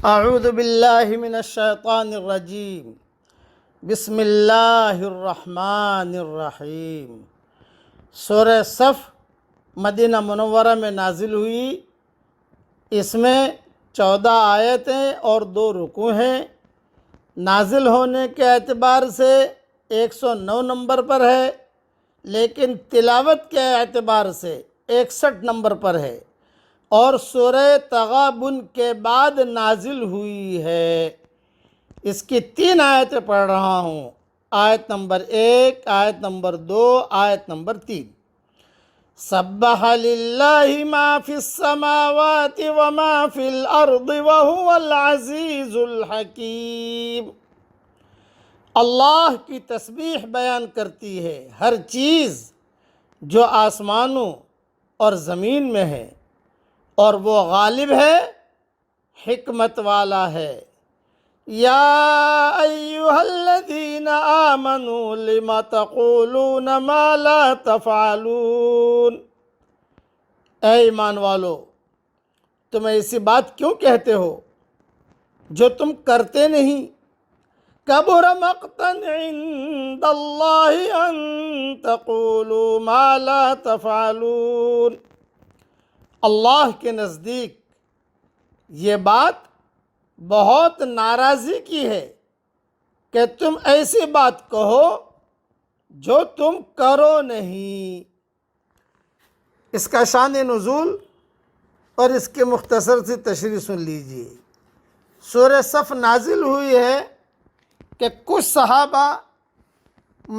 اعوذ باللہ من الشیطان الرجیم بسم اللہ الرحمن الرحیم۔ سورہ صف مدینہ منورہ میں نازل ہوئی۔ اس میں 14 آیتیں اور 2 رکوع ہیں۔ نازل ہونے کے اعتبار سے 109 نمبر پر ہے، لیکن تلاوت کے اعتبار سے 61 نمبر پر ہے، اور سورہ تغابن کے بعد نازل ہوئی ہے۔ اس کی 3 آیتیں پڑھ رہا ہوں، آیت نمبر 1، آیت نمبر 2، آیت نمبر 3۔ سبح للہ ما فی السماوات وما فی الارض وہو العزیز الحکیم۔ اللہ کی تسبیح بیان کرتی ہے ہر چیز جو آسمانوں اور زمین میں ہے، اور وہ غالب ہے، حکمت والا ہے۔ یا ایہا الذین آمنوا لم تقولون ما لا تفعلون۔ اے ایمان والو، تم ایسی بات کیوں کہتے ہو جو تم کرتے نہیں؟ کبر مقتا عند اللہ ان تقولوا ما لا تفعلون۔ اللہ کے نزدیک یہ بات بہت ناراضی کی ہے کہ تم ایسی بات کہو جو تم کرو نہیں۔ اس کا شان نزول اور اس کے مختصر سی تشریح سن لیجئے۔ سورہ صف نازل ہوئی ہے کہ کچھ صحابہ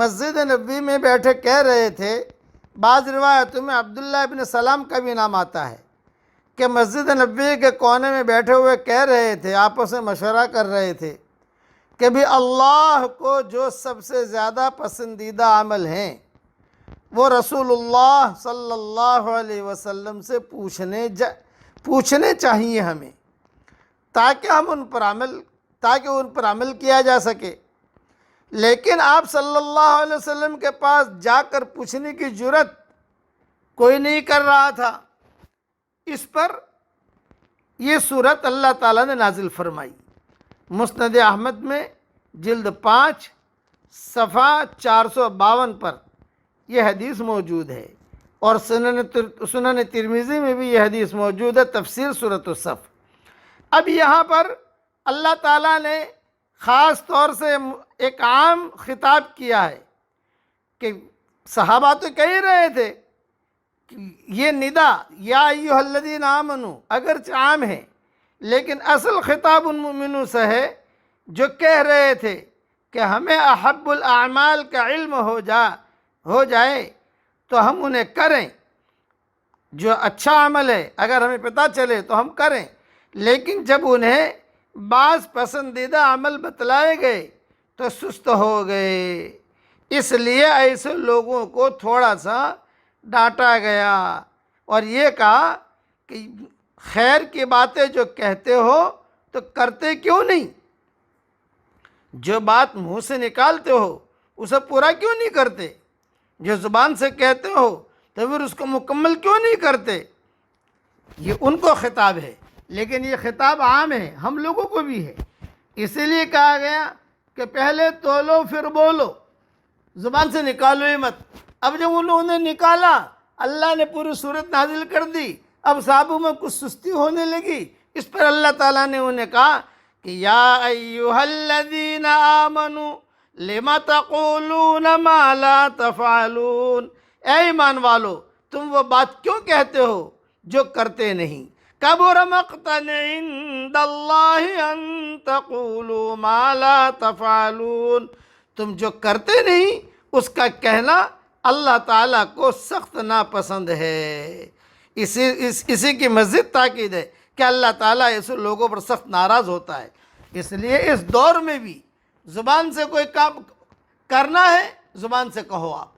مسجد نبوی میں بیٹھے کہہ رہے تھے، بعض روایتوں میں عبداللہ ابن سلام کا بھی نام آتا ہے، کہ مسجد نبوی کے کونے میں بیٹھے ہوئے کہہ رہے تھے، آپس میں مشورہ کر رہے تھے کہ بھی اللہ کو جو سب سے زیادہ پسندیدہ عمل ہیں وہ رسول اللہ صلی اللہ علیہ وسلم سے پوچھنے چاہیے ہمیں، تاکہ ان پر عمل کیا جا سکے۔ لیکن آپ صلی اللہ علیہ وسلم کے پاس جا کر پوچھنے کی جرات کوئی نہیں کر رہا تھا۔ اس پر یہ صورت اللہ تعالیٰ نے نازل فرمائی۔ مسند احمد میں جلد 5 صفحہ 452 پر یہ حدیث موجود ہے، اور سنن ترمذی میں بھی یہ حدیث موجود ہے، تفسیر سورۃ الصف۔ اب یہاں پر اللہ تعالیٰ نے خاص طور سے ایک عام خطاب کیا ہے کہ صحابہ تو کہہ رہے تھے کہ یہ ندا یا ایھا الذین آمنوا اگرچہ عام ہے، لیکن اصل خطاب ان مومنوں سے ہے جو کہہ رہے تھے کہ ہمیں احب الاعمال کا علم ہو جائے تو ہم انہیں کریں، جو اچھا عمل ہے اگر ہمیں پتہ چلے تو ہم کریں۔ لیکن جب انہیں بعض پسندیدہ عمل بتلائے گئے تو سست ہو گئے، اس لیے ایسے لوگوں کو تھوڑا سا ڈانٹا گیا، اور یہ کہا کہ خیر کی باتیں جو کہتے ہو تو کرتے کیوں نہیں؟ جو بات منہ سے نکالتے ہو اسے پورا کیوں نہیں کرتے؟ جو زبان سے کہتے ہو تو پھر اس کو مکمل کیوں نہیں کرتے؟ یہ ان کو خطاب ہے، لیکن یہ خطاب عام ہے، ہم لوگوں کو بھی ہے۔ اسی لیے کہا گیا کہ پہلے تولو پھر بولو، زبان سے نکالو ہی مت۔ اب جب انہوں نے نکالا، اللہ نے پوری صورت نازل کر دی، اب صحابوں میں کچھ سستی ہونے لگی، اس پر اللہ تعالیٰ نے انہیں کہا کہ یا ایھا الذین آمنوا لم تقولون ما لا تفعلون۔ اے ایمان والو، تم وہ بات کیوں کہتے ہو جو کرتے نہیں؟ کبر مقتا عند اللہ ان تقولوا ما لا تفعلون۔ تم جو کرتے نہیں اس کا کہنا اللہ تعالیٰ کو سخت ناپسند ہے۔ اسی کی مزید تاکید ہے کہ اللہ تعالیٰ ایسے لوگوں پر سخت ناراض ہوتا ہے۔ اس لیے اس دور میں بھی زبان سے کوئی کام کرنا ہے، زبان سے کہو۔ آپ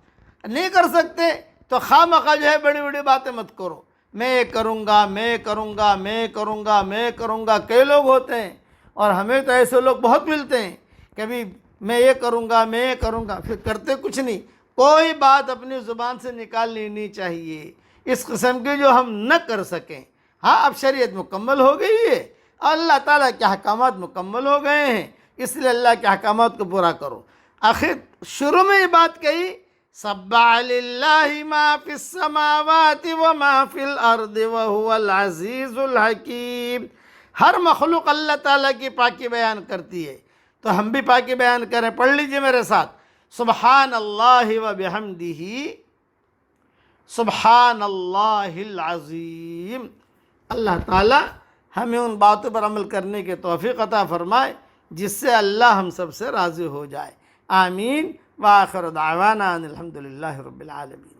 نہیں کر سکتے تو خواہ مخواہ جو ہے بڑی بڑی باتیں مت کرو، میں یہ کروں گا، میں کروں گا، میں کروں گا، میں کروں گا۔ کئی لوگ ہوتے ہیں، اور ہمیں تو ایسے لوگ بہت ملتے ہیں کہ بھی میں یہ کروں گا، میں یہ کروں گا، پھر کرتے کچھ نہیں۔ کوئی بات اپنی زبان سے نکالنی نہیں چاہیے اس قسم کی جو ہم نہ کر سکیں۔ ہاں اب شریعت مکمل ہو گئی ہے، اور اللہ تعالیٰ کے احکامات مکمل ہو گئے ہیں، اس لیے اللہ کے احکامات کو پورا کرو۔ آخر شروع میں یہ بات کہی، سبح للہ ما فی السماوات وما فی الارض وہو العزیز الحکیم۔ ہر مخلوق اللہ تعالیٰ کی پاکی بیان کرتی ہے، تو ہم بھی پاکی بیان کریں۔ پڑھ لیجئے میرے ساتھ، سبحان اللہ و بحمدہ سبحان اللہ العظیم۔ اللہ تعالیٰ ہمیں ان باتوں پر عمل کرنے کے توفیق عطا فرمائے جس سے اللہ ہم سب سے راضی ہو جائے۔ آمین۔ وآخر دعوانا ان الحمد للہ رب العالمین۔